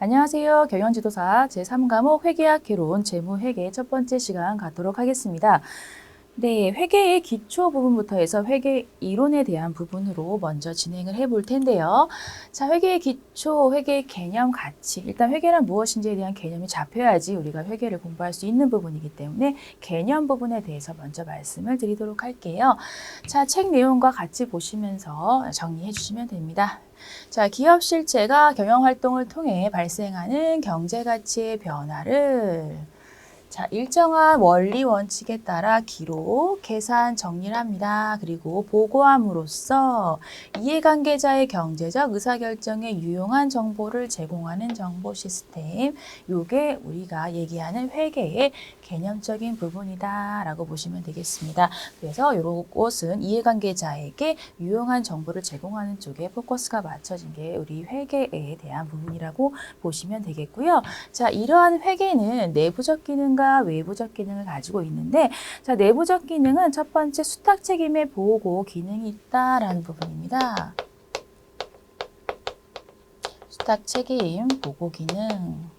안녕하세요. 경영지도사 제3과목 회계학 개론 재무회계 첫 번째 시간 갖도록 하겠습니다. 네, 회계의 기초 부분부터 해서 회계 이론에 대한 부분으로 먼저 진행을 해볼 텐데요. 자, 회계의 기초, 회계의 개념, 가치. 일단 회계란 무엇인지에 대한 개념이 잡혀야지 우리가 회계를 공부할 수 있는 부분이기 때문에 개념 부분에 대해서 먼저 말씀을 드리도록 할게요. 자, 책 내용과 같이 보시면서 정리해 주시면 됩니다. 자, 기업 실체가 경영 활동을 통해 발생하는 경제 가치의 변화를 일정한 원리 원칙에 따라 기록, 계산, 정리를 합니다. 그리고 보고함으로써 이해관계자의 경제적 의사결정에 유용한 정보를 제공하는 정보 시스템. 요게 우리가 얘기하는 회계의 개념적인 부분이다라고 보시면 되겠습니다. 그래서 요것은 이해관계자에게 유용한 정보를 제공하는 쪽에 포커스가 맞춰진 게 우리 회계에 대한 부분이라고 보시면 되겠고요. 자, 이러한 회계는 내부적 기능과 외부적 기능을 가지고 있는데, 자, 내부적 기능은 첫 번째 수탁 책임의 보고 기능이 있다라는 부분입니다. 수탁 책임 보고 기능.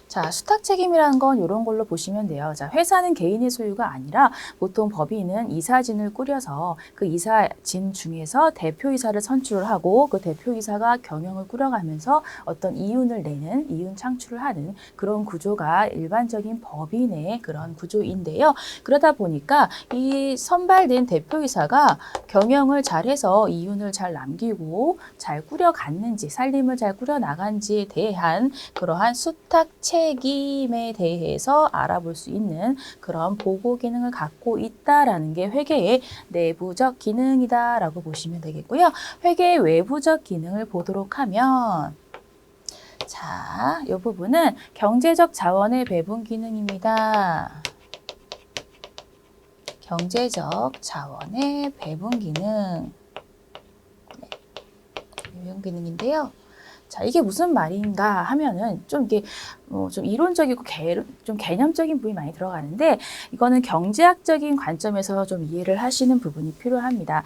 자, 수탁 책임이라는 건 이런 걸로 보시면 돼요. 자, 회사는 개인의 소유가 아니라 보통 법인은 이사진을 꾸려서 그 이사진 중에서 대표이사를 선출을 하고 그 대표이사가 경영을 꾸려가면서 어떤 이윤을 내는, 이윤 창출을 하는 그런 구조가 일반적인 법인의 그런 구조인데요. 그러다 보니까 이 선발된 대표이사가 경영을 잘해서 이윤을 잘 남기고 잘 꾸려갔는지, 살림을 잘 꾸려나간지에 대한 그러한 수탁 책임에 대해서 알아볼 수 있는 그런 보고 기능을 갖고 있다라는 게 회계의 내부적 기능이다라고 보시면 되겠고요. 회계의 외부적 기능을 보도록 하면 자, 이 부분은 경제적 자원의 배분 기능입니다. 경제적 자원의 배분 기능. 네, 배분 기능인데요. 자, 이게 무슨 말인가 하면은 좀 이게 좀 이론적이고 좀 개념적인 부분이 많이 들어가는데 이거는 경제학적인 관점에서 좀 이해를 하시는 부분이 필요합니다.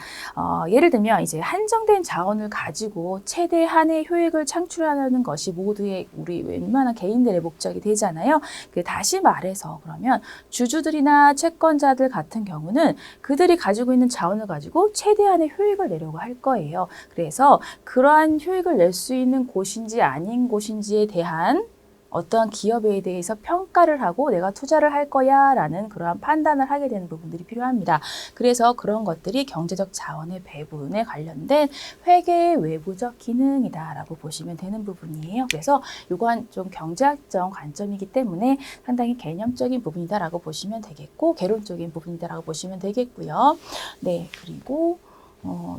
예를 들면 이제 한정된 자원을 가지고 최대한의 효익을 창출하는 것이 모두의 우리 웬만한 개인들의 목적이 되잖아요. 다시 말해서 그러면 주주들이나 채권자들 같은 경우는 그들이 가지고 있는 자원을 가지고 최대한의 효익을 내려고 할 거예요. 그래서 그러한 효익을 낼 수 있는 곳인지 아닌 곳인지에 대한 어떠한 기업에 대해서 평가를 하고 내가 투자를 할 거야 라는 그러한 판단을 하게 되는 부분들이 필요합니다. 그래서 그런 것들이 경제적 자원의 배분에 관련된 회계의 외부적 기능이다 라고 보시면 되는 부분이에요. 그래서 이건 좀 경제학적 관점이기 때문에 상당히 개념적인 부분이다 라고 보시면 되겠고 개론적인 부분이다 라고 보시면 되겠고요. 네, 그리고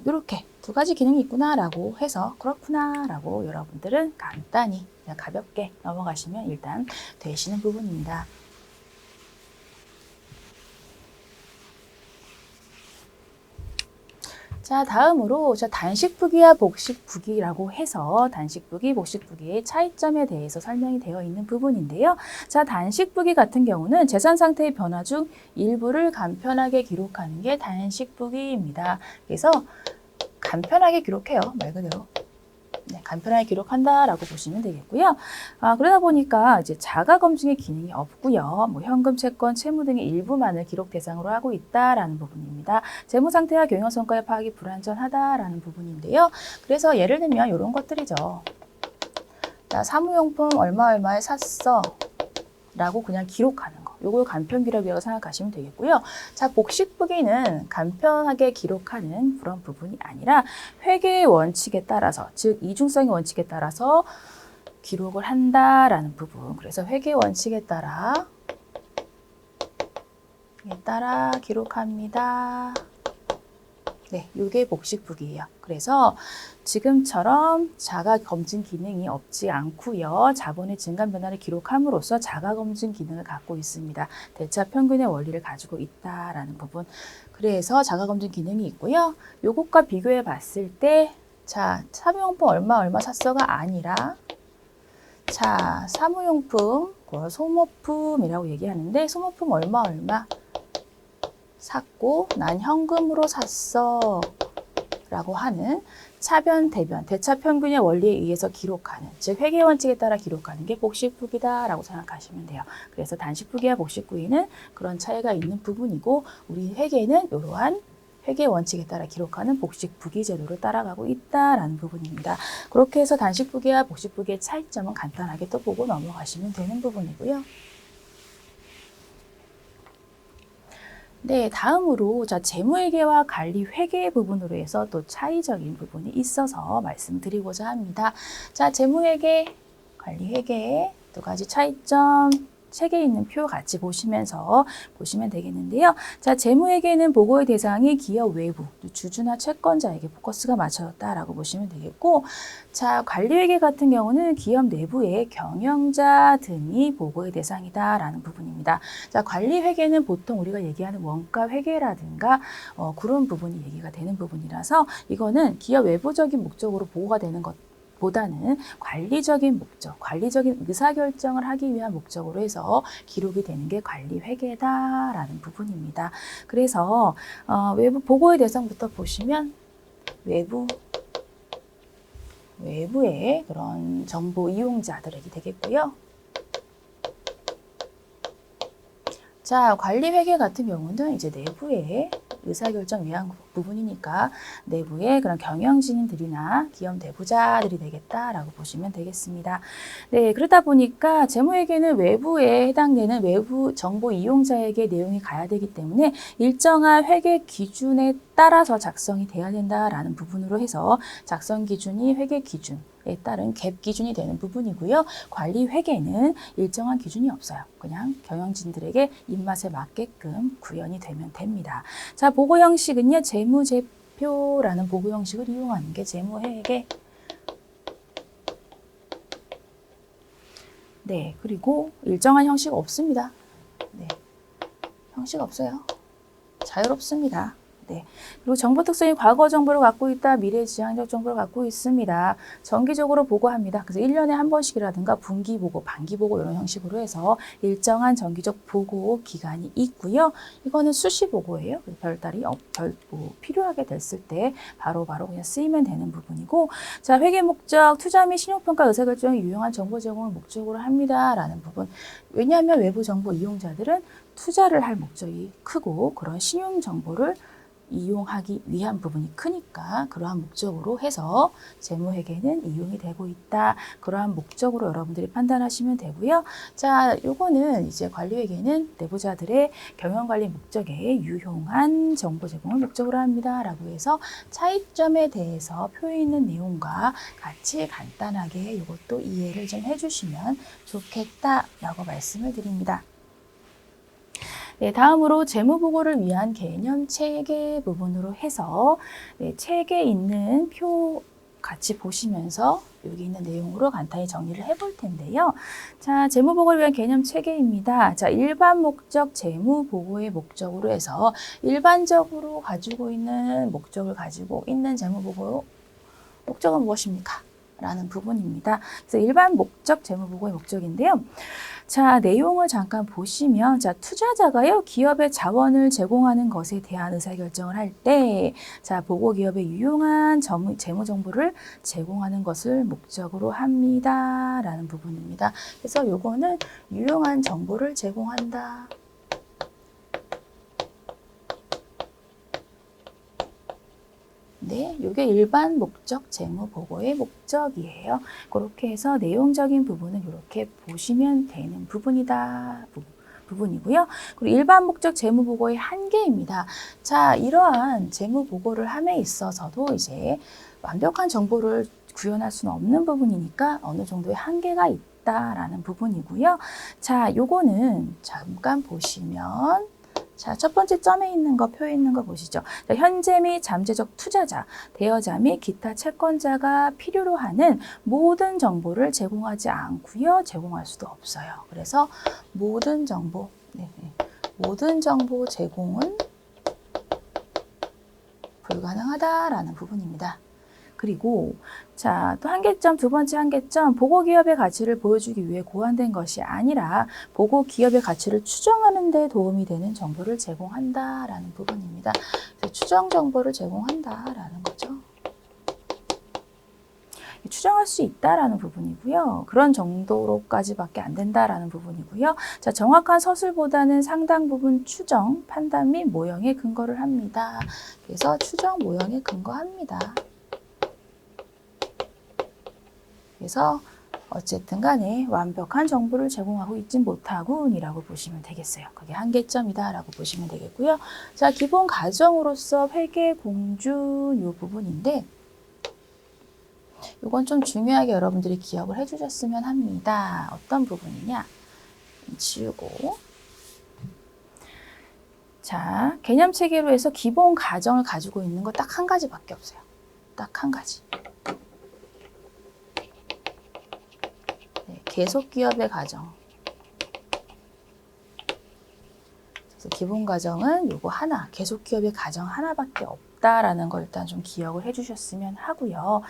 이렇게 두 가지 기능이 있구나 라고 해서 그렇구나 라고 여러분들은 간단히 그냥 가볍게 넘어가시면 일단 되시는 부분입니다. 자, 다음으로 단식부기와 복식부기라고 해서 단식부기, 복식부기의 차이점에 대해서 설명이 되어 있는 부분인데요. 자, 단식부기 같은 경우는 재산 상태의 변화 중 일부를 간편하게 기록하는 게 단식부기입니다. 그래서 간편하게 기록해요, 말 그대로. 네, 간편하게 기록한다라고 보시면 되겠고요. 그러다 보니까 이제 자가 검증의 기능이 없고요. 현금, 채권, 채무 등의 일부만을 기록 대상으로 하고 있다라는 부분입니다. 재무 상태와 경영 성과의 파악이 불완전하다라는 부분인데요. 그래서 예를 들면 이런 것들이죠. 나 사무용품 얼마에 샀어 라고 그냥 기록하는 거. 요걸 간편 기록이라고 생각하시면 되겠고요. 자, 복식부기는 간편하게 기록하는 그런 부분이 아니라 회계의 원칙에 따라서, 즉 이중성의 원칙에 따라서 기록을 한다라는 부분. 그래서 회계 원칙에 따라 기록합니다. 네, 이게 복식부기예요. 그래서 지금처럼 자가 검증 기능이 없지 않고요. 자본의 증감 변화를 기록함으로써 자가 검증 기능을 갖고 있습니다. 대차 평균의 원리를 가지고 있다라는 부분. 그래서 자가 검증 기능이 있고요. 요것과 비교해 봤을 때 자, 사무용품 얼마 샀어가 아니라 자, 사무용품, 소모품이라고 얘기하는데 소모품 얼마 샀고 난 현금으로 샀어 라고 하는 차변, 대변, 대차 평균의 원리에 의해서 기록하는, 즉 회계 원칙에 따라 기록하는 게 복식부기다라고 생각하시면 돼요. 그래서 단식부기와 복식부기는 그런 차이가 있는 부분이고 우리 회계는 이러한 회계 원칙에 따라 기록하는 복식부기 제도를 따라가고 있다라는 부분입니다. 그렇게 해서 단식부기와 복식부기의 차이점은 간단하게 또 보고 넘어가시면 되는 부분이고요. 네, 다음으로 재무회계와 관리회계 부분으로 해서 또 차이적인 부분이 있어서 말씀드리고자 합니다. 재무회계, 관리회계 두 가지 차이점 책에 있는 표 같이 보시면서 보시면 되겠는데요. 재무회계는 보고의 대상이 기업 외부, 주주나 채권자에게 포커스가 맞춰졌다라고 보시면 되겠고, 관리회계 같은 경우는 기업 내부의 경영자 등이 보고의 대상이다라는 부분입니다. 관리회계는 보통 우리가 얘기하는 원가회계라든가 그런 부분이 얘기가 되는 부분이라서 이거는 기업 외부적인 목적으로 보고가 되는 것 보다는 관리적인 목적, 관리적인 의사결정을 하기 위한 목적으로 해서 기록이 되는 게 관리회계다라는 부분입니다. 그래서 외부 보고의 대상부터 보시면 외부의 그런 정보 이용자들에게 되겠고요. 관리회계 같은 경우는 이제 내부의 의사결정 위한 부분이니까 내부의 그런 경영진들이나 기업 내부자들이 되겠다라고 보시면 되겠습니다. 네, 그러다 보니까 재무회계는 외부에 해당되는 외부 정보 이용자에게 내용이 가야 되기 때문에 일정한 회계 기준에 따라서 작성이 돼야 된다라는 부분으로 해서 작성 기준이 회계 기준에 따른 갭 기준이 되는 부분이고요. 관리회계는 일정한 기준이 없어요. 그냥 경영진들에게 입맛에 맞게끔 구현이 되면 됩니다. 보고 형식은요. 재무제표라는 보고 형식을 이용하는 게 재무회계. 네, 그리고 일정한 형식 없습니다. 네, 형식 없어요. 자유롭습니다. 네. 그리고 정보 특성이 과거 정보를 갖고 있다, 미래 지향적 정보를 갖고 있습니다. 정기적으로 보고합니다. 그래서 1년에 한 번씩이라든가 분기 보고, 반기 보고 이런 형식으로 해서 일정한 정기적 보고 기간이 있고요. 이거는 수시 보고예요. 별다리 필요하게 됐을 때 바로바로 그냥 쓰이면 되는 부분이고, 회계 목적, 투자 및 신용평가 의사결정에 유용한 정보 제공을 목적으로 합니다라는 부분. 왜냐하면 외부 정보 이용자들은 투자를 할 목적이 크고 그런 신용 정보를 이용하기 위한 부분이 크니까 그러한 목적으로 해서 재무회계는 이용이 되고 있다. 그러한 목적으로 여러분들이 판단하시면 되고요. 요거는 이제 관리회계는 내부자들의 경영관리 목적에 유용한 정보 제공을 목적으로 합니다. 라고 해서 차이점에 대해서 표에 있는 내용과 같이 간단하게 이것도 이해를 좀 해주시면 좋겠다라고 말씀을 드립니다. 네, 다음으로 재무보고를 위한 개념 체계 부분으로 해서 책에 있는 표 같이 보시면서 여기 있는 내용으로 간단히 정리를 해볼 텐데요. 재무보고를 위한 개념 체계입니다. 일반 목적 재무보고의 목적으로 해서 일반적으로 가지고 있는 목적을 가지고 있는 재무보고 목적은 무엇입니까? 라는 부분입니다. 그래서 일반 목적 재무보고의 목적인데요. 내용을 잠깐 보시면, 투자자가요, 기업의 자원을 제공하는 것에 대한 의사결정을 할 때, 보고 기업에 유용한 재무 정보를 제공하는 것을 목적으로 합니다. 라는 부분입니다. 그래서 요거는 유용한 정보를 제공한다. 네, 이게 일반 목적 재무 보고의 목적이에요. 그렇게 해서 내용적인 부분은 이렇게 보시면 되는 부분이고요. 그리고 일반 목적 재무 보고의 한계입니다. 이러한 재무 보고를 함에 있어서도 이제 완벽한 정보를 구현할 수는 없는 부분이니까 어느 정도의 한계가 있다라는 부분이고요. 요거는 잠깐 보시면. 첫 번째 점에 있는 거, 표에 있는 거 보시죠. 현재 및 잠재적 투자자, 대여자 및 기타 채권자가 필요로 하는 모든 정보를 제공하지 않고요. 제공할 수도 없어요. 그래서 모든 정보 제공은 불가능하다라는 부분입니다. 그리고 또 한계점, 두 번째 한계점, 보고 기업의 가치를 보여주기 위해 고안된 것이 아니라 보고 기업의 가치를 추정하는 데 도움이 되는 정보를 제공한다라는 부분입니다. 그래서 추정 정보를 제공한다라는 거죠. 추정할 수 있다라는 부분이고요. 그런 정도로까지밖에 안 된다라는 부분이고요. 자, 정확한 서술보다는 상당 부분 추정, 판단 및 모형에 근거를 합니다. 그래서 추정 모형에 근거합니다. 그래서 어쨌든 간에 완벽한 정보를 제공하고 있진 못하군이라고 보시면 되겠어요. 그게 한계점이다 라고 보시면 되겠고요. 자, 기본 가정으로서 회계 공준 이 부분인데 이건 좀 중요하게 여러분들이 기억을 해주셨으면 합니다. 어떤 부분이냐? 지우고 자, 개념 체계로 해서 기본 가정을 가지고 있는 거 딱 한 가지밖에 없어요. 딱 한 가지. 계속기업의 가정. 그래서 기본 가정은 요거 하나, 계속기업의 가정 하나밖에 없다라는 걸 일단 좀 기억을 해주셨으면 하고요.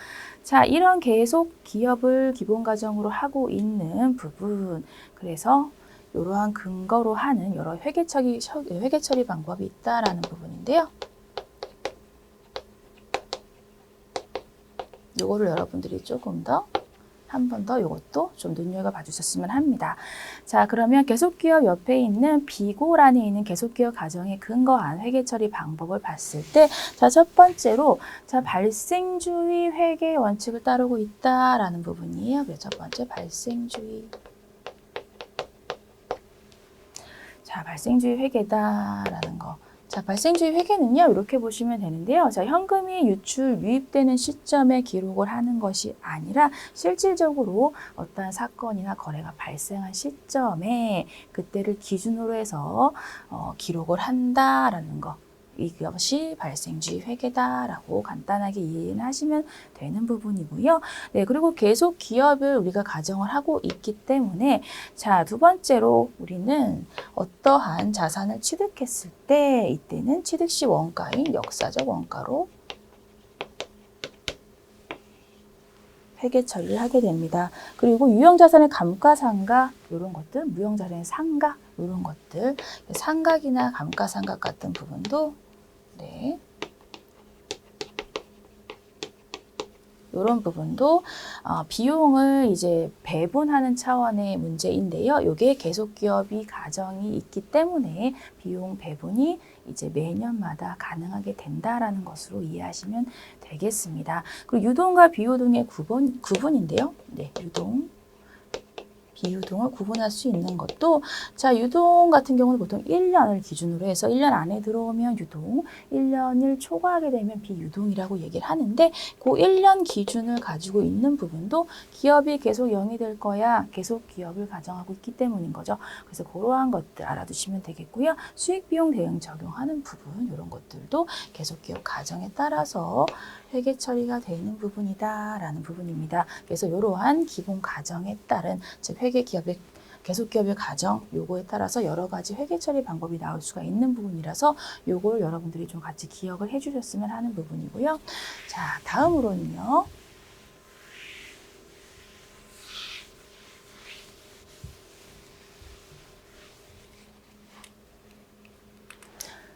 자, 이런 계속기업을 기본 가정으로 하고 있는 부분, 그래서 이러한 근거로 하는 여러 회계 처리 방법이 있다라는 부분인데요. 요거를 여러분들이 조금 더 한 번 더 이것도 좀 눈여겨봐 주셨으면 합니다. 자, 그러면 계속기업 옆에 있는 비고란에 있는 계속기업 가정에 근거한 회계처리 방법을 봤을 때, 자, 첫 번째로, 자, 발생주의 회계 원칙을 따르고 있다라는 부분이에요. 그래서 첫 번째 발생주의. 자, 발생주의 회계다라는 거. 자, 발생주의 회계는요, 이렇게 보시면 되는데요. 자, 현금이 유입되는 시점에 기록을 하는 것이 아니라 실질적으로 어떠한 사건이나 거래가 발생한 시점에 그때를 기준으로 해서 기록을 한다라는 거. 이것이 발생주의 회계다라고 간단하게 이해하시면 되는 부분이고요. 네, 그리고 계속 기업을 우리가 가정을 하고 있기 때문에 자, 두 번째로 우리는 어떠한 자산을 취득했을 때 이때는 취득 시 원가인 역사적 원가로 회계 처리를 하게 됩니다. 그리고 유형자산의 감가상각 이런 것들, 무형자산의 상각 이런 것들, 상각이나 감가상각 같은 부분도 네. 이런 부분도 비용을 이제 배분하는 차원의 문제인데요. 이게 계속기업이 가정이 있기 때문에 비용 배분이 이제 매년마다 가능하게 된다라는 것으로 이해하시면 되겠습니다. 그리고 유동과 비유동의 구분인데요. 네, 유동. 비유동을 구분할 수 있는 것도 자, 유동 같은 경우는 보통 1년을 기준으로 해서 1년 안에 들어오면 유동, 1년을 초과하게 되면 비유동이라고 얘기를 하는데 그 1년 기준을 가지고 있는 부분도 기업이 계속 영위될 거야. 계속 기업을 가정하고 있기 때문인 거죠. 그래서 그러한 것들 알아두시면 되겠고요. 수익비용 대응 적용하는 부분 이런 것들도 계속 기업 가정에 따라서 회계 처리가 되는 부분이다라는 부분입니다. 그래서 이러한 기본 가정에 따른 즉 회계 기업의 계속 기업의 가정 요거에 따라서 여러 가지 회계 처리 방법이 나올 수가 있는 부분이라서 요걸 여러분들이 좀 같이 기억을 해주셨으면 하는 부분이고요. 자, 다음으로는요.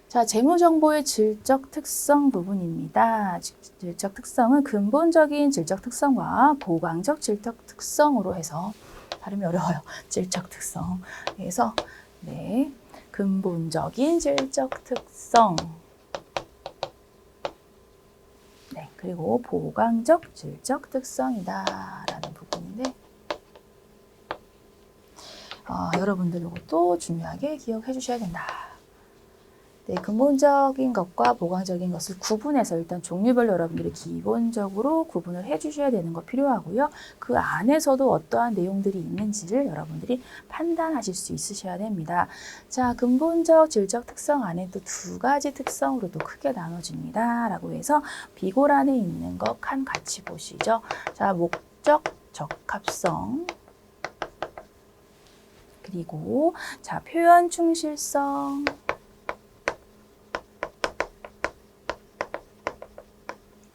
자, 재무정보의 질적 특성 부분입니다. 질적 특성은 근본적인 질적 특성과 보강적 질적 특성으로 해서 발음이 어려워요. 질적 특성. 그래서 네, 근본적인 질적 특성. 네, 그리고 보강적 질적 특성이다라는 부분인데 여러분들 이것도 중요하게 기억해 주셔야 된다. 네, 근본적인 것과 보강적인 것을 구분해서 일단 종류별로 여러분들이 기본적으로 구분을 해주셔야 되는 거 필요하고요. 그 안에서도 어떠한 내용들이 있는지를 여러분들이 판단하실 수 있으셔야 됩니다. 자, 근본적 질적 특성 안에 또 두 가지 특성으로 또 크게 나눠집니다. 라고 해서 비고란에 있는 것 칸 같이 보시죠. 자, 목적 적합성. 그리고 자, 표현 충실성.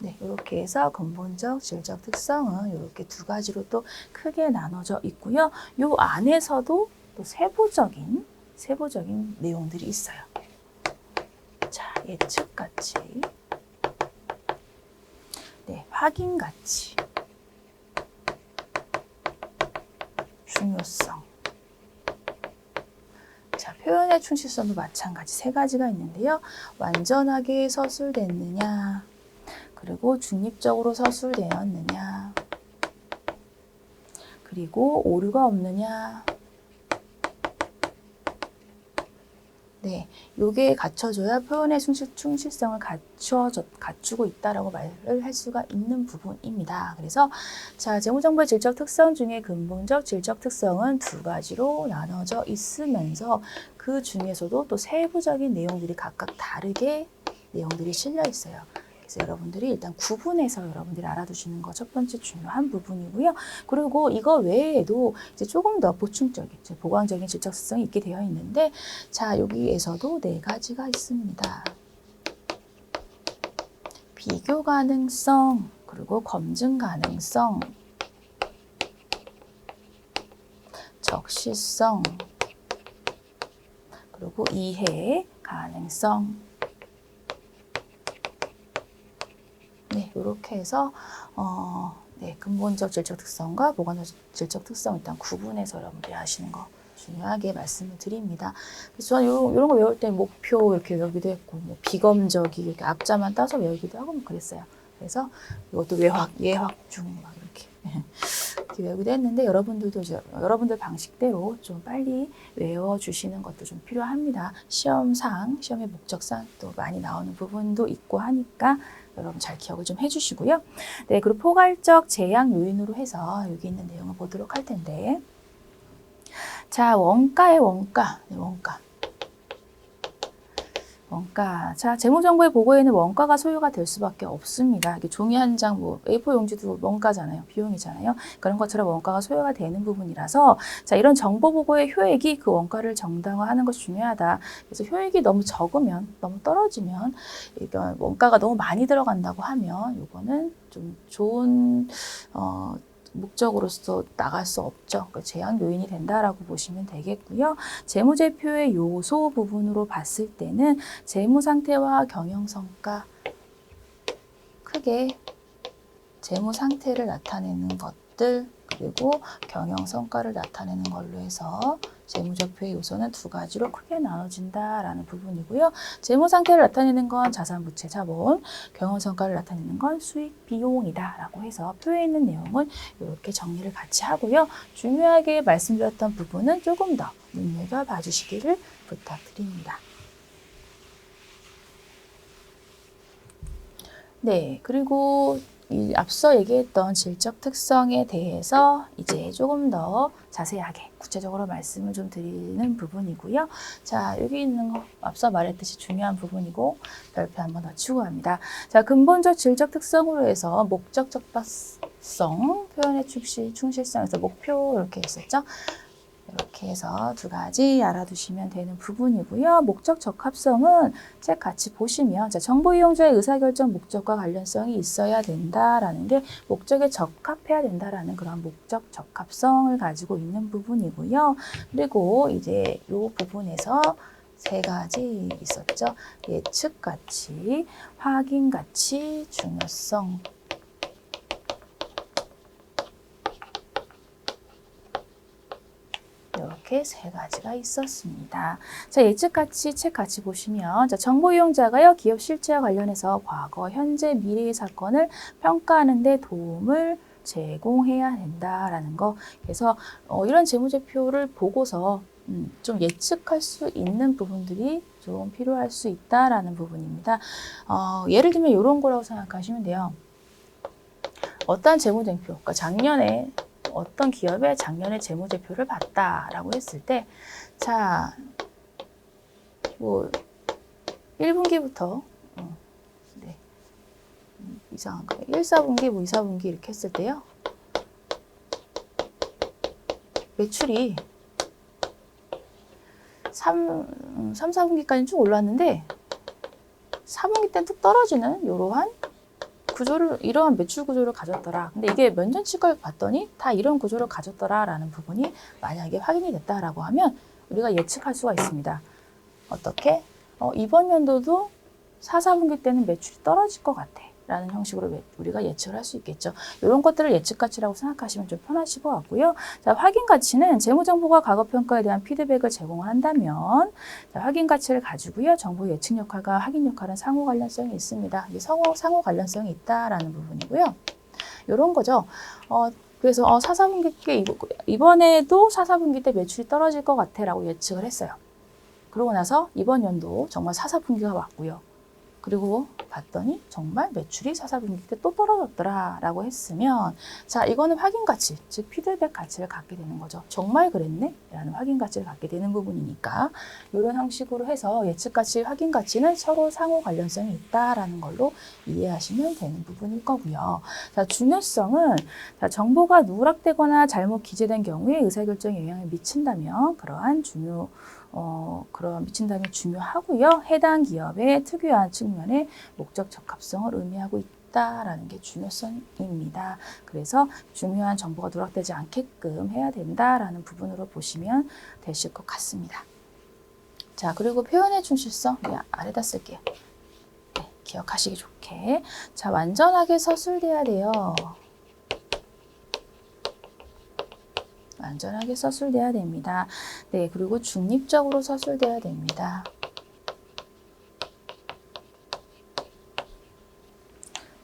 네, 이렇게 해서 근본적, 질적 특성은 이렇게 두 가지로 또 크게 나눠져 있고요. 이 안에서도 또 세부적인 내용들이 있어요. 자, 예측가치, 네, 확인가치, 중요성. 자, 표현의 충실성도 마찬가지 세 가지가 있는데요. 완전하게 서술됐느냐, 그리고 중립적으로 서술되었느냐, 그리고 오류가 없느냐. 네, 요게 갖춰져야 표현의 충실성을 갖추고 있다라고 말을 할 수가 있는 부분입니다. 그래서 자, 재무정보의 질적 특성 중에 근본적 질적 특성은 두 가지로 나눠져 있으면서 그 중에서도 또 세부적인 내용들이 각각 다르게 내용들이 실려 있어요. 그래서 여러분들이 일단 구분해서 여러분들이 알아두시는 거 첫 번째 중요한 부분이고요. 그리고 이거 외에도 이제 조금 더 보충적인, 보강적인 질적 특성이 있게 되어 있는데, 자, 여기에서도 네 가지가 있습니다. 비교 가능성, 그리고 검증 가능성, 적시성, 그리고 이해 가능성. 네, 이렇게 해서 네, 근본적 질적 특성과 보완적 질적 특성 일단 구분해서 여러분들이 아시는 거 중요하게 말씀을 드립니다. 그래서 저는 이런 거 외울 때 목표 이렇게 외우기도 했고, 뭐 비검적이 이렇게 앞자만 따서 외우기도 하고 뭐 그랬어요. 그래서 이것도 예확중 막 이렇게 외우기도 했는데 여러분들도 여러분들 방식대로 좀 빨리 외워주시는 것도 좀 필요합니다. 시험의 목적상 또 많이 나오는 부분도 있고 하니까 여러분 잘 기억을 좀 해주시고요. 네, 그리고 포괄적 제약 요인으로 해서 여기 있는 내용을 보도록 할 텐데, 자, 원가의 원가, 네, 원가. 자, 재무정보의 보고에는 원가가 소요가 될 수밖에 없습니다. 이게 종이 한 장, 뭐 A4 용지도 원가잖아요. 비용이잖아요. 그런 것처럼 원가가 소요가 되는 부분이라서, 자, 이런 정보 보고의 효액이 그 원가를 정당화하는 것이 중요하다. 그래서 효액이 너무 적으면, 너무 떨어지면, 이건 원가가 너무 많이 들어간다고 하면, 요거는 좀 좋은 목적으로서 나갈 수 없죠. 그러니까 제약 요인이 된다라고 보시면 되겠고요. 재무제표의 요소 부분으로 봤을 때는 재무 상태와 경영 성과, 크게 재무 상태를 나타내는 것들, 그리고 경영 성과를 나타내는 걸로 해서 재무제표의 요소는 두 가지로 크게 나눠진다라는 부분이고요. 재무 상태를 나타내는 건 자산, 부채, 자본, 경영 성과를 나타내는 건 수익, 비용이다라고 해서 표에 있는 내용은 이렇게 정리를 같이 하고요. 중요하게 말씀드렸던 부분은 조금 더 눈여겨봐 주시기를 부탁드립니다. 네, 그리고 이 앞서 얘기했던 질적 특성에 대해서 이제 조금 더 자세하게 구체적으로 말씀을 좀 드리는 부분이고요. 자, 여기 있는 거 앞서 말했듯이 중요한 부분이고 별표 한번 더 추구합니다. 자, 근본적 질적 특성으로 해서 목적 적합성, 표현의 충실성에서 목표 이렇게 했었죠. 이렇게 해서 두 가지 알아두시면 되는 부분이고요. 목적 적합성은 책 같이 보시면, 자, 정보 이용자의 의사결정 목적과 관련성이 있어야 된다라는 게 목적에 적합해야 된다라는 그런 목적 적합성을 가지고 있는 부분이고요. 그리고 이제 이 부분에서 세 가지 있었죠. 예측 가치, 확인 가치, 중요성. 이렇게 세 가지가 있었습니다. 자, 예측가치 책 같이 보시면, 자, 정보 이용자가요, 기업 실체와 관련해서 과거, 현재, 미래의 사건을 평가하는 데 도움을 제공해야 된다라는 거. 그래서 이런 재무제표를 보고서 좀 예측할 수 있는 부분들이 좀 필요할 수 있다라는 부분입니다. 예를 들면 이런 거라고 생각하시면 돼요. 어떤 재무제표, 그러니까 작년에 어떤 기업의 작년에 재무제표를 봤다라고 했을 때, 자, 뭐 1분기부터 네, 이상한 거예요. 1, 4분기, 뭐 2, 4분기 이렇게 했을 때요. 매출이 3, 4분기까지는 쭉 올랐는데 4분기 때는 뚝 떨어지는 이러한 이러한 매출 구조를 가졌더라. 근데 이게 몇 년치를 봤더니 다 이런 구조를 가졌더라라는 부분이 만약에 확인이 됐다라고 하면 우리가 예측할 수가 있습니다. 어떻게? 이번 연도도 4, 4분기 때는 매출이 떨어질 것 같아. 라는 형식으로 우리가 예측을 할 수 있겠죠. 이런 것들을 예측 가치라고 생각하시면 좀 편하실 것 같고요. 자, 확인 가치는 재무 정보가 과거 평가에 대한 피드백을 제공을 한다면, 자, 확인 가치를 가지고요. 정보 예측 역할과 확인 역할은 상호 관련성이 있습니다. 이게 상호 관련성이 있다라는 부분이고요. 이런 거죠. 그래서 사사분기 때 이번에도 사사분기 때 매출이 떨어질 것 같아라고 예측을 했어요. 그러고 나서 이번 연도 정말 사사분기가 왔고요. 그리고 봤더니 정말 매출이 사사분기 때 또 떨어졌더라라고 했으면, 자, 이거는 확인 가치, 즉 피드백 가치를 갖게 되는 거죠. 정말 그랬네? 라는 확인 가치를 갖게 되는 부분이니까 이런 형식으로 해서 예측 가치, 확인 가치는 서로 상호 관련성이 있다라는 걸로 이해하시면 되는 부분일 거고요. 자, 중요성은, 자, 정보가 누락되거나 잘못 기재된 경우에 의사결정에 영향을 미친다면 그런 미친다면 중요하고요. 해당 기업의 특유한 측면의 목적 적합성을 의미하고 있다라는 게 중요성입니다. 그래서 중요한 정보가 누락되지 않게끔 해야 된다라는 부분으로 보시면 되실 것 같습니다. 자, 그리고 표현의 충실성, 아래다 쓸게요. 네, 기억하시기 좋게. 자, 완전하게 서술돼야 돼요. 완전하게 서술돼야 됩니다. 네, 그리고 중립적으로 서술돼야 됩니다.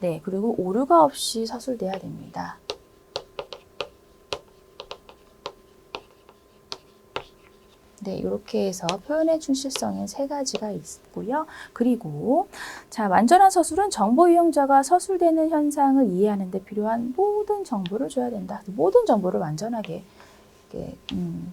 네, 그리고 오류가 없이 서술돼야 됩니다. 네, 이렇게 해서 표현의 충실성인 3가지가 있고요. 그리고 자, 완전한 서술은 정보 이용자가 서술되는 현상을 이해하는 데 필요한 모든 정보를 줘야 된다. 모든 정보를 완전하게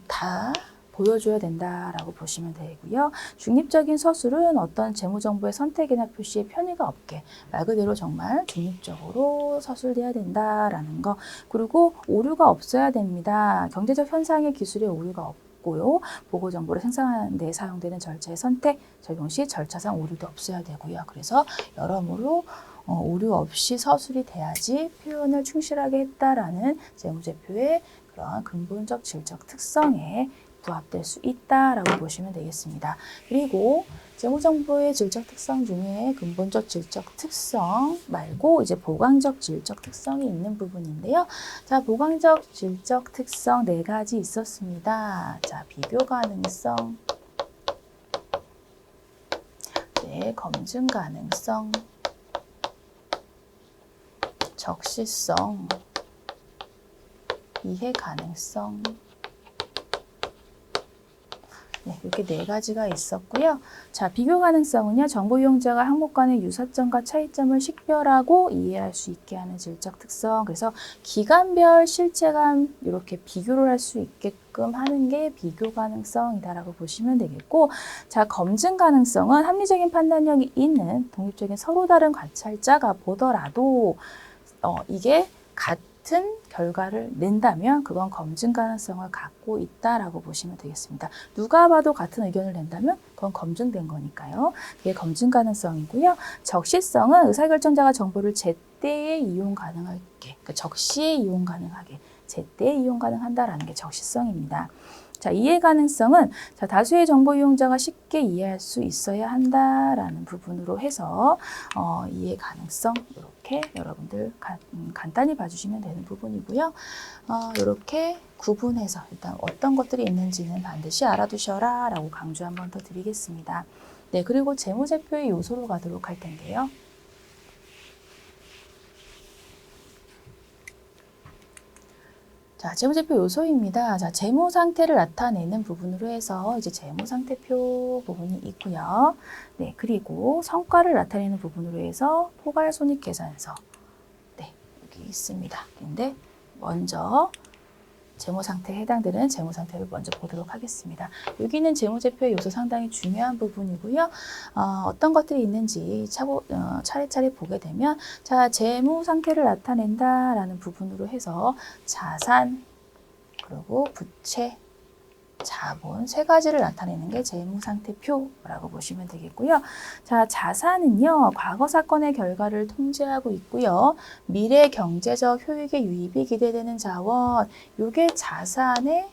다 보여줘야 된다라고 보시면 되고요. 중립적인 서술은 어떤 재무정보의 선택이나 표시에 편의가 없게 말 그대로 정말 중립적으로 서술돼야 된다라는 거. 그리고 오류가 없어야 됩니다. 경제적 현상의 기술에 오류가 없고요. 보고 정보를 생산하는 데 사용되는 절차의 선택, 적용 시 절차상 오류도 없어야 되고요. 그래서 여러모로 오류 없이 서술이 돼야지 표현을 충실하게 했다라는 재무제표의 그런 근본적 질적 특성에 부합될 수 있다라고 보시면 되겠습니다. 그리고 재무정보의 질적 특성 중에 근본적 질적 특성 말고 이제 보강적 질적 특성이 있는 부분인데요. 자, 보강적 질적 특성 4가지 있었습니다. 자, 비교 가능성, 네, 검증 가능성, 적시성, 이해 가능성, 네, 이렇게 4가지가 있었고요. 자, 비교 가능성은요, 정보 이용자가 항목 간의 유사점과 차이점을 식별하고 이해할 수 있게 하는 질적 특성. 그래서 기간별 실체감 이렇게 비교를 할 수 있게끔 하는 게 비교 가능성이다라고 보시면 되겠고, 자, 검증 가능성은 합리적인 판단력이 있는 독립적인 서로 다른 관찰자가 보더라도 이게 같은 결과를 낸다면 그건 검증 가능성을 갖고 있다라고 보시면 되겠습니다. 누가 봐도 같은 의견을 낸다면 그건 검증된 거니까요. 그게 검증 가능성이고요. 적시성은 의사결정자가 정보를 제때에 이용 가능하게, 그러니까 적시에 이용 가능하게, 제때에 이용 가능한다라는 게 적시성입니다. 자, 이해 가능성은 자, 다수의 정보 이용자가 쉽게 이해할 수 있어야 한다라는 부분으로 해서 이해 가능성 이렇게 여러분들 간단히 봐주시면 되는 부분이고요. 이렇게 구분해서 일단 어떤 것들이 있는지는 반드시 알아두셔라 라고 강조 한 번 더 드리겠습니다. 네, 그리고 재무제표의 요소로 가도록 할 텐데요. 자, 재무제표 요소입니다. 자, 재무 상태를 나타내는 부분으로 해서 이제 재무 상태표 부분이 있고요. 네, 그리고 성과를 나타내는 부분으로 해서 포괄 손익 계산서. 네, 여기 있습니다. 근데 먼저 재무 상태에 해당되는 재무 상태를 먼저 보도록 하겠습니다. 여기는 재무제표의 요소 상당히 중요한 부분이고요. 어떤 것들이 있는지 차례차례 보게 되면 자, 재무 상태를 나타낸다라는 부분으로 해서 자산, 그리고 부채, 자본 3가지를 나타내는 게 재무상태표라고 보시면 되겠고요. 자, 자산은요, 과거 사건의 결과를 통제하고 있고요. 미래 경제적 효익의 유입이 기대되는 자원, 이게 자산의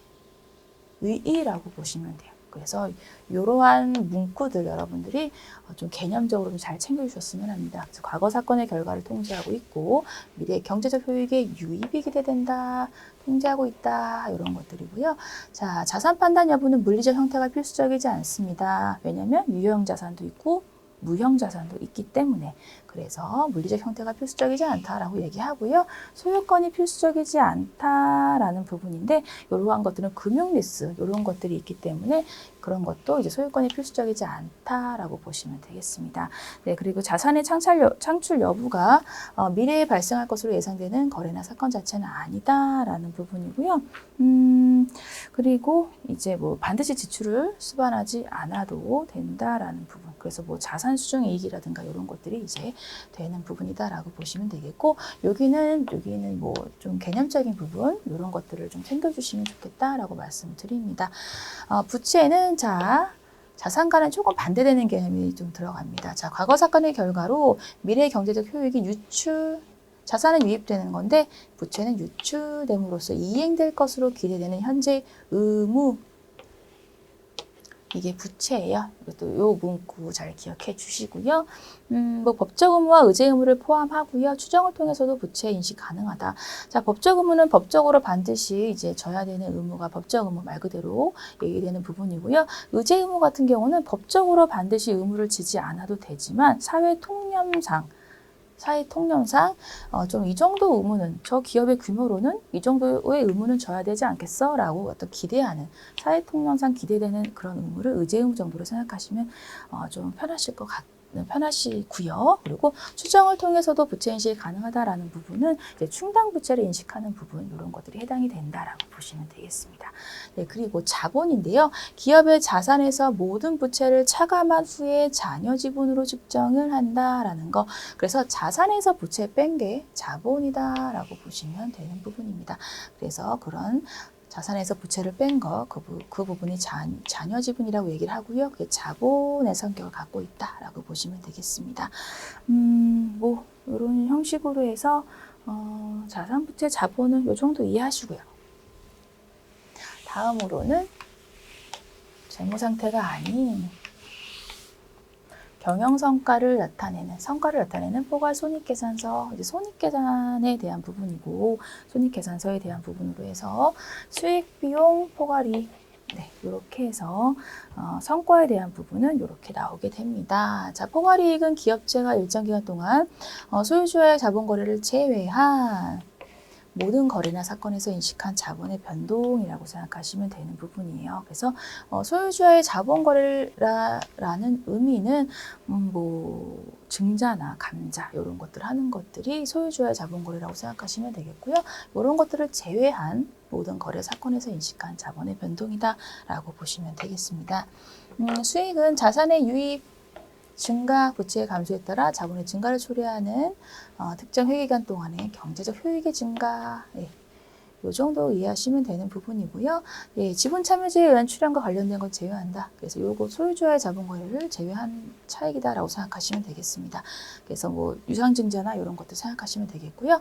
의의라고 보시면 돼요. 그래서 이러한 문구들 여러분들이 좀 개념적으로 좀 잘 챙겨주셨으면 합니다. 그래서 과거 사건의 결과를 통지하고 있고 미래의 경제적 효익에 유입이 기대된다, 통지하고 있다 이런 것들이고요. 자, 자산 판단 여부는 물리적 형태가 필수적이지 않습니다. 왜냐하면 유형 자산도 있고 무형 자산도 있기 때문에 그래서 물리적 형태가 필수적이지 않다라고 얘기하고요. 소유권이 필수적이지 않다라는 부분인데 이러한 것들은 금융 리스 이런 것들이 있기 때문에 그런 것도 이제 소유권이 필수적이지 않다라고 보시면 되겠습니다. 네, 그리고 자산의 창출 여부가 미래에 발생할 것으로 예상되는 거래나 사건 자체는 아니다라는 부분이고요. 그리고 이제 뭐 반드시 지출을 수반하지 않아도 된다라는 부분. 그래서 뭐 자산 수정 이익이라든가 이런 것들이 이제 되는 부분이다라고 보시면 되겠고, 여기는 뭐 좀 개념적인 부분 이런 것들을 좀 챙겨주시면 좋겠다라고 말씀드립니다. 부채는 자산과는 조금 반대되는 개념이 좀 들어갑니다. 자, 과거 사건의 결과로 미래의 경제적 효익이 자산은 유입되는 건데 부채는 유출됨으로써 이행될 것으로 기대되는 현재 의무, 이게 부채예요. 이것도 요 문구 잘 기억해 주시고요. 뭐 법적 의무와 의제 의무를 포함하고요. 추정을 통해서도 부채 인식 가능하다. 자, 법적 의무는 법적으로 반드시 이제 져야 되는 의무가 법적 의무 말 그대로 얘기되는 부분이고요. 의제 의무 같은 경우는 법적으로 반드시 의무를 지지 않아도 되지만 사회 통념상 좀 이 정도 의무는 저 기업의 규모로는 이 정도의 의무는 져야 되지 않겠어? 라고 어떤 기대하는 사회 통념상 기대되는 그런 의무를 의제 의무 정도로 생각하시면 좀 편하시고요. 그리고 추정을 통해서도 부채 인식이 가능하다라는 부분은 이제 충당 부채를 인식하는 부분 이런 것들이 해당이 된다라고 보시면 되겠습니다. 네, 그리고 자본인데요. 기업의 자산에서 모든 부채를 차감한 후에 자녀 지분으로 측정을 한다라는 거. 그래서 자산에서 부채 뺀 게 자본이다라고 보시면 되는 부분입니다. 그래서 그런 자산에서 부채를 뺀 거, 그 부분이 자녀 지분이라고 얘기를 하고요. 그게 자본의 성격을 갖고 있다라고 보시면 되겠습니다. 뭐 이런 형식으로 해서 자산, 부채, 자본은 이 정도 이해하시고요. 다음으로는 재무 상태가 아닌 경영 성과를 나타내는 포괄 손익계산서, 이제 손익계산에 대한 부분이고 손익계산서에 대한 부분으로 해서 수익, 비용, 포괄이 이렇게 해서 성과에 대한 부분은 이렇게 나오게 됩니다. 자, 포괄이익은 기업체가 일정 기간 동안 소유주와의 자본 거래를 제외한 모든 거래나 사건에서 인식한 자본의 변동이라고 생각하시면 되는 부분이에요. 그래서 소유주와의 자본 거래라는 의미는 뭐 증자나 감자 이런 것들 하는 것들이 소유주와의 자본 거래라고 생각하시면 되겠고요. 이런 것들을 제외한 모든 거래 사건에서 인식한 자본의 변동이다라고 보시면 되겠습니다. 수익은 자산의 유입 증가, 부채의 감소에 따라 자본의 증가를 초래하는 특정 회계기간 동안의 경제적 효익의 증가, 이 정도 이해하시면 되는 부분이고요. 지분 참여자에 의한 출연과 관련된 건 제외한다. 그래서 요거 소유주와의 자본 거래를 제외한 차익이다라고 생각하시면 되겠습니다. 그래서 뭐 유상증자나 이런 것도 생각하시면 되겠고요.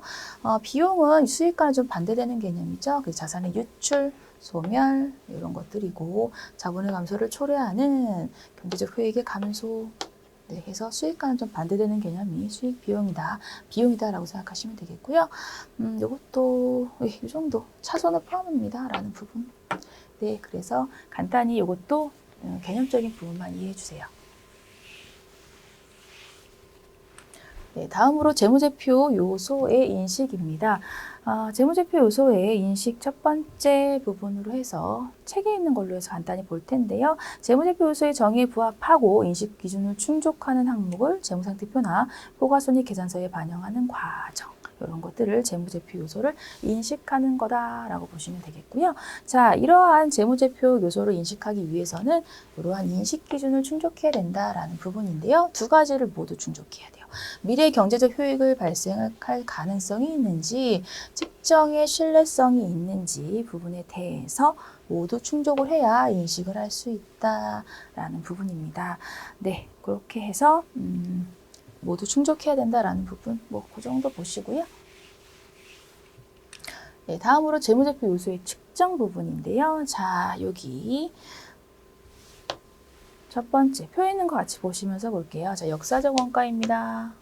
비용은 수익과는 좀 반대되는 개념이죠. 그래서 자산의 유출, 소멸 이런 것들이고 자본의 감소를 초래하는 경제적 효익의 감소. 해서 수익과는 좀 반대되는 개념이 수익 비용이다라고 생각하시면 되겠고요. 이것도 이 정도 차손을 포함합니다. 라는 부분. 네, 그래서 간단히 이것도 개념적인 부분만 이해해 주세요. 네, 다음으로 재무제표 요소의 인식입니다. 재무제표 요소의 인식 첫 번째 부분으로 해서 책에 있는 걸로 해서 간단히 볼 텐데요. 재무제표 요소의 정의에 부합하고 인식 기준을 충족하는 항목을 재무상태표나 포괄손익 계산서에 반영하는 과정. 이런 것들을 재무제표 요소를 인식하는 거다라고 보시면 되겠고요. 자, 이러한 재무제표 요소를 인식하기 위해서는 이러한 인식 기준을 충족해야 된다라는 부분인데요. 두 가지를 모두 충족해야 돼요. 미래 경제적 효익을 발생할 가능성이 있는지, 측정의 신뢰성이 있는지 부분에 대해서 모두 충족을 해야 인식을 할 수 있다라는 부분입니다. 네, 그렇게 해서 모두 충족해야 된다라는 부분, 뭐 그 정도 보시고요. 네, 다음으로 재무제표 요소의 측정 부분인데요. 자, 여기 첫 번째, 표에 있는 거 같이 보시면서 볼게요. 자, 역사적 원가입니다.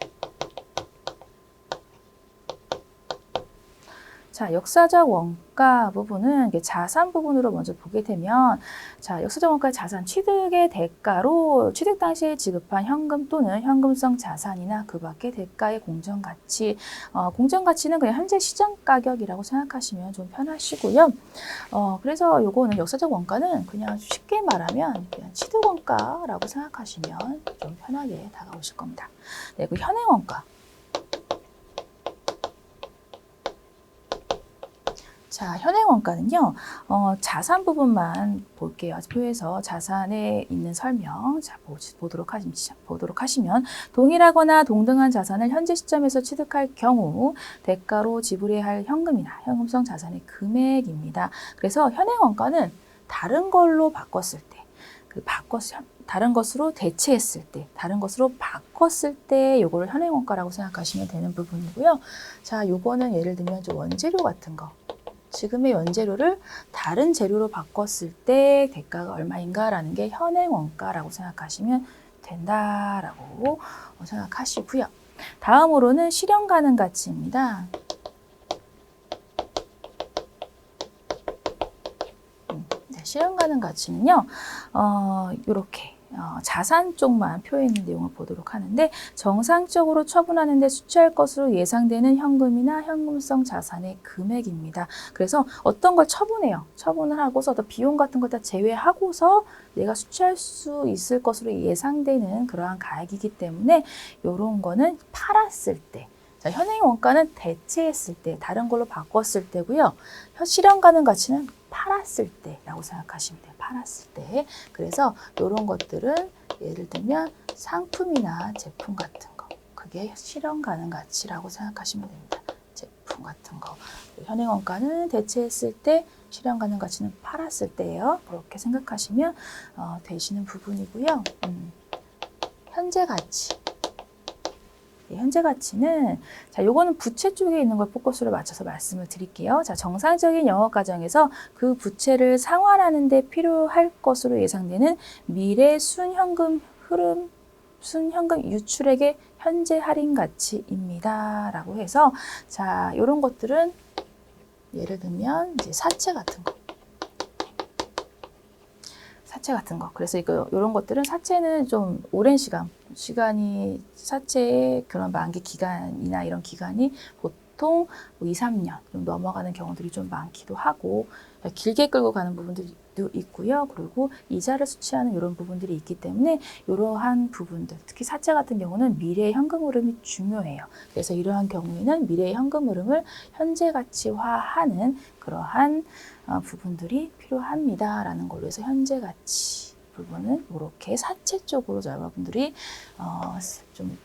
자, 역사적 원가 부분은 자산 부분으로 먼저 보게 되면, 자, 역사적 원가의 자산 취득의 대가로 취득 당시에 지급한 현금 또는 현금성 자산이나 그 밖의 대가의 공정가치. 공정가치는 그냥 현재 시장 가격이라고 생각하시면 좀 편하시고요. 그래서 요거는 역사적 원가는 그냥 쉽게 말하면 그냥 취득 원가라고 생각하시면 좀 편하게 다가오실 겁니다. 네, 그 현행 원가. 자, 현행 원가는요, 자산 부분만 볼게요. 표에서 자산에 있는 설명, 자, 보도록 하시면, 동일하거나 동등한 자산을 현재 시점에서 취득할 경우, 대가로 지불해야 할 현금이나 현금성 자산의 금액입니다. 그래서 현행 원가는 다른 걸로 바꿨을 때, 다른 것으로 대체했을 때, 다른 것으로 바꿨을 때 요거를 현행 원가라고 생각하시면 되는 부분이고요. 자, 요거는 예를 들면 좀 원재료 같은 거. 지금의 원재료를 다른 재료로 바꿨을 때 대가가 얼마인가라는 게 현행 원가라고 생각하시면 된다라고 생각하시고요. 다음으로는 실현 가능 가치입니다. 네, 실현 가능 가치는요, 이렇게. 자산 쪽만 표에 있는 내용을 보도록 하는데 정상적으로 처분하는 데 수취할 것으로 예상되는 현금이나 현금성 자산의 금액입니다. 그래서 어떤 걸 처분해요. 처분을 하고서 어떤 비용 같은 걸 다 제외하고서 내가 수취할 수 있을 것으로 예상되는 그러한 가액이기 때문에 이런 거는 팔았을 때, 자, 현행 원가는 대체했을 때, 다른 걸로 바꿨을 때고요. 실현 가능 가치는 팔았을 때라고 생각하시면 돼요. 팔았을 때. 그래서 이런 것들은 예를 들면 상품이나 제품 같은 거, 그게 실현 가능 가치라고 생각하시면 됩니다. 제품 같은 거. 현행 원가는 대체했을 때, 실현 가능 가치는 팔았을 때예요. 그렇게 생각하시면 되시는 부분이고요. 현재 가치. 현재 가치는, 자, 요거는 부채 쪽에 있는 걸 포커스로 맞춰서 말씀을 드릴게요. 자, 정상적인 영업 과정에서 그 부채를 상환하는 데 필요할 것으로 예상되는 미래 순현금 흐름, 순현금 유출액의 현재 할인 가치입니다. 라고 해서, 자, 요런 것들은 예를 들면 이제 사채 같은 거. 사채 같은 거. 그래서 이런 것들은 사채는 좀 오랜 시간이 사채의 그런 만기 기간이나 이런 기간이 보통 2, 3년 좀 넘어가는 경우들이 좀 많기도 하고 길게 끌고 가는 부분들도 있고요. 그리고 이자를 수취하는 이런 부분들이 있기 때문에 이러한 부분들, 특히 사채 같은 경우는 미래의 현금 흐름이 중요해요. 그래서 이러한 경우에는 미래의 현금 흐름을 현재 가치화하는 그러한 부분들이 필요합니다라는 걸로 해서 현재 가치 부분은 이렇게 사채 쪽으로 여러분들이 좀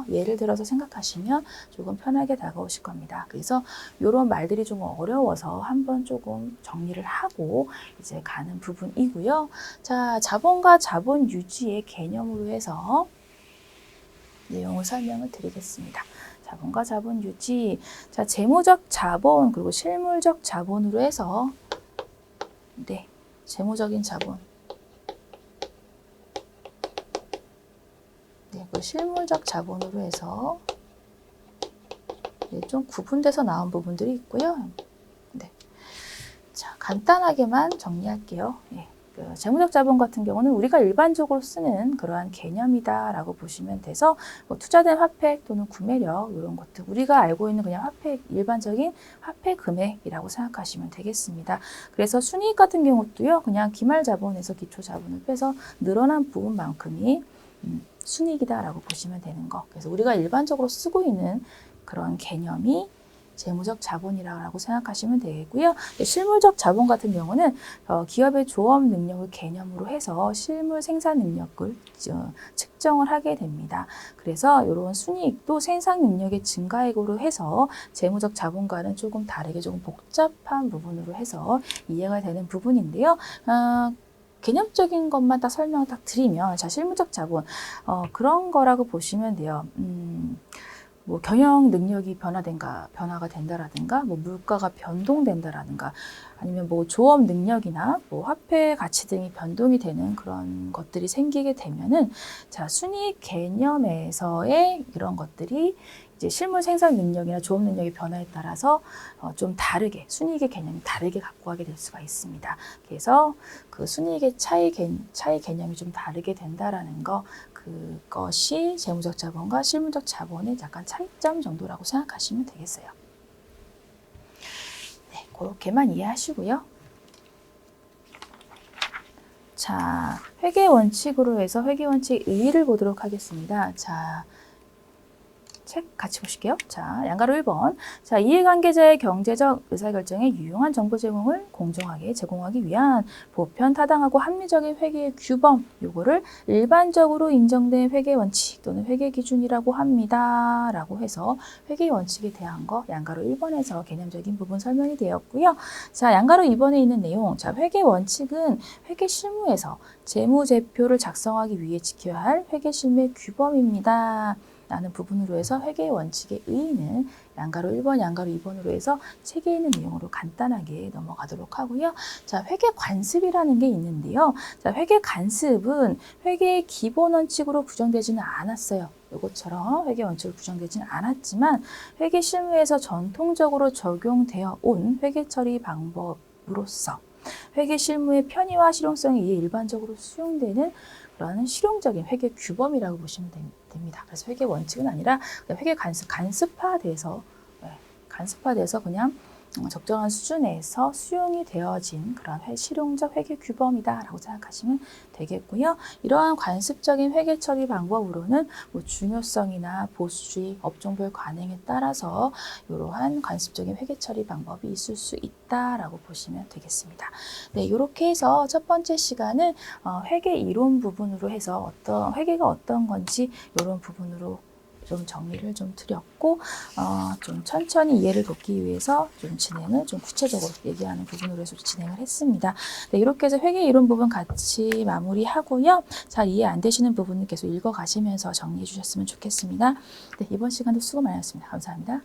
예를 들어서 생각하시면 조금 편하게 다가오실 겁니다. 그래서 이런 말들이 좀 어려워서 한번 조금 정리를 하고 이제 가는 부분이고요. 자, 자본과 자본 유지의 개념으로 해서 내용을 설명을 드리겠습니다. 자본과 자본 유지, 자, 재무적 자본 그리고 실물적 자본으로 해서 네, 재무적인 자본, 네, 그 실물적 자본으로 해서 네, 좀 구분돼서 나온 부분들이 있고요. 네, 자, 간단하게만 정리할게요. 네. 그 재무적 자본 같은 경우는 우리가 일반적으로 쓰는 그러한 개념이다라고 보시면 돼서 뭐 투자된 화폐 또는 구매력 이런 것들 우리가 알고 있는 그냥 화폐 일반적인 화폐 금액이라고 생각하시면 되겠습니다. 그래서 순이익 같은 경우도요 그냥 기말 자본에서 기초 자본을 빼서 늘어난 부분만큼이 순이익이다라고 보시면 되는 거. 그래서 우리가 일반적으로 쓰고 있는 그런 개념이 재무적 자본이라고 생각하시면 되고요. 실물적 자본 같은 경우는 기업의 조업 능력을 개념으로 해서 실물 생산 능력을 측정을 하게 됩니다. 그래서 이런 순이익도 생산 능력의 증가액으로 해서 재무적 자본과는 조금 다르게 조금 복잡한 부분으로 해서 이해가 되는 부분인데요. 개념적인 것만 딱 설명을 딱 드리면 자 실물적 자본 그런 거라고 보시면 돼요. 뭐 경영 능력이 변화가 된다라든가, 뭐 물가가 변동된다라든가, 아니면 뭐 조업 능력이나 뭐 화폐 가치 등이 변동이 되는 그런 것들이 생기게 되면은, 자, 순이익 개념에서의 이런 것들이 이제 실물 생산 능력이나 조업 능력의 변화에 따라서 좀 다르게, 순이익의 개념이 다르게 갖고 가게 될 수가 있습니다. 그래서 그 순이익의 차이 개념이 좀 다르게 된다라는 거, 그것이 재무적 자본과 실무적 자본의 약간 차이점 정도라고 생각하시면 되겠어요. 네, 그렇게만 이해하시고요. 자, 회계 원칙으로 해서 회계 원칙 의의를 보도록 하겠습니다. 자, 책 같이 보실게요. 자, 양가로 1번. 자, 이해관계자의 경제적 의사결정에 유용한 정보 제공을 공정하게 제공하기 위한 보편, 타당하고 합리적인 회계의 규범, 요거를 일반적으로 인정된 회계 원칙 또는 회계 기준이라고 합니다. 라고 해서 회계 원칙에 대한 거 양가로 1번에서 개념적인 부분 설명이 되었고요. 자, 양가로 2번에 있는 내용. 자, 회계 원칙은 회계 실무에서 재무제표를 작성하기 위해 지켜야 할 회계 실무의 규범입니다. 라는 부분으로 해서 회계 원칙의 의의는 양가로 1번, 양가로 2번으로 해서 책에 있는 내용으로 간단하게 넘어가도록 하고요. 자, 회계 관습이라는 게 있는데요. 자, 회계 관습은 회계의 기본 원칙으로 규정되지는 않았어요. 이것처럼 회계 원칙으로 규정되지는 않았지만 회계 실무에서 전통적으로 적용되어 온 회계 처리 방법으로서 회계 실무의 편의와 실용성에 의해 일반적으로 수용되는 그런 실용적인 회계 규범이라고 보시면 됩니다. 그래서 회계 원칙은 아니라 회계 간습화돼서 그냥 적정한 수준에서 수용이 되어진 그런 실용적 회계 규범이다라고 생각하시면 되겠고요. 이러한 관습적인 회계 처리 방법으로는 뭐 중요성이나 보수주의, 업종별 관행에 따라서 이러한 관습적인 회계 처리 방법이 있을 수 있다라고 보시면 되겠습니다. 네, 이렇게 해서 첫 번째 시간은 회계 이론 부분으로 해서 회계가 어떤 건지 이런 부분으로 좀 정리를 좀 드렸고 좀 천천히 이해를 돕기 위해서 좀 진행을 좀 구체적으로 얘기하는 부분으로 해서 진행을 했습니다. 네, 이렇게 해서 회계 이론 부분 같이 마무리하고요. 잘 이해 안 되시는 부분은 계속 읽어가시면서 정리해 주셨으면 좋겠습니다. 네, 이번 시간도 수고 많으셨습니다. 감사합니다.